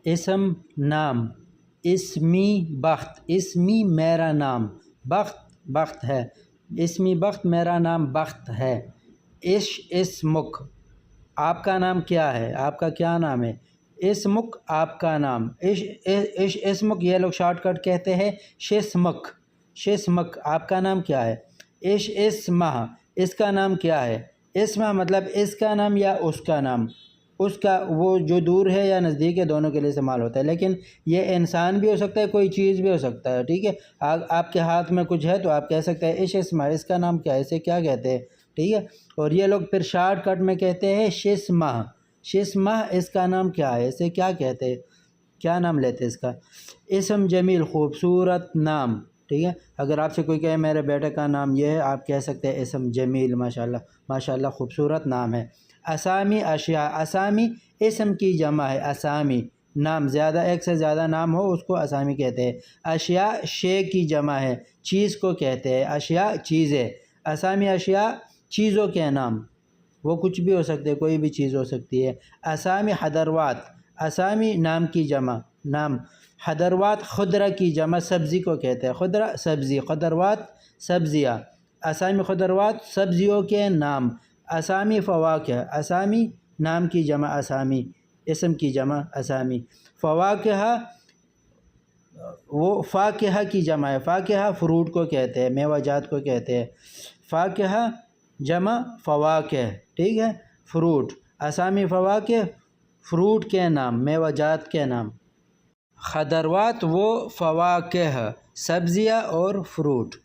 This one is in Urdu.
اسم نام، اسمی بخت، اسمی میرا نام، بخت بخت ہے، اسمی بخت میرا نام بخت ہے۔ اسمک آپ کا نام کیا ہے، آپ کا کیا نام ہے۔ اسمک آپ کا نام، اسمک یہ لوگ شارٹ کٹ کہتے ہیں شسمک، شسمک آپ کا نام کیا ہے۔ اسمہ اس کا نام کیا ہے، اسمہ مطلب اس کا نام یا اس کا نام، اس کا وہ جو دور ہے یا نزدیک ہے دونوں کے لیے استعمال ہوتا ہے، لیکن یہ انسان بھی ہو سکتا ہے، کوئی چیز بھی ہو سکتا ہے، ٹھیک ہے۔ آپ کے ہاتھ میں کچھ ہے تو آپ کہہ سکتے ہیں اسمہ اس کا نام کیا ہے، اسے کیا کہتے ہیں، ٹھیک ہے۔ اور یہ لوگ پھر شارٹ کٹ میں کہتے ہیں شسمہ، شسمہ اس کا نام کیا ہے، اسے کیا کہتے ہیں، کیا نام لیتے ہیں اس کا۔ اسم جمیل خوبصورت نام، ٹھیک ہے۔ اگر آپ سے کوئی کہے میرے بیٹے کا نام یہ ہے، آپ کہہ سکتے ہیں اسم جمیل، ماشاءاللہ ماشاءاللہ خوبصورت نام ہے۔ اسامی اشیاء، اسامی اسم کی جمع ہے، اسامی نام، زیادہ ایک سے زیادہ نام ہو اس کو اسامی کہتے ہیں۔ اشیاء شے کی جمع ہے، چیز کو کہتے ہیں، اشیاء چیزیں، اسامی اشیاء چیزوں کے نام، وہ کچھ بھی ہو سکتے ہیں، کوئی بھی چیز ہو سکتی ہے۔ اسامی حضروات، اسامی نام کی جمع نام، حضروات خضرہ کی جمع سبزی کو کہتے ہیں، خضرہ سبزی، خضروات سبزیاں، اسامی خضروات سبزیوں کے نام۔ اسامی فواکہ، اسامی نام کی جمع اسامی، اسم کی جمع اسامی۔ فواکہ وہ فاکہہ کی جمع ہے، فاکہہ فروٹ کو کہتے ہیں، میوہ جات کو کہتے ہیں، فاکہہ جمع فواکہ، ٹھیک ہے، فروٹ، اسامی فواکہ فروٹ کے نام، میوہ جات کے نام۔ خضروات وہ فواکہ سبزیاں اور فروٹ۔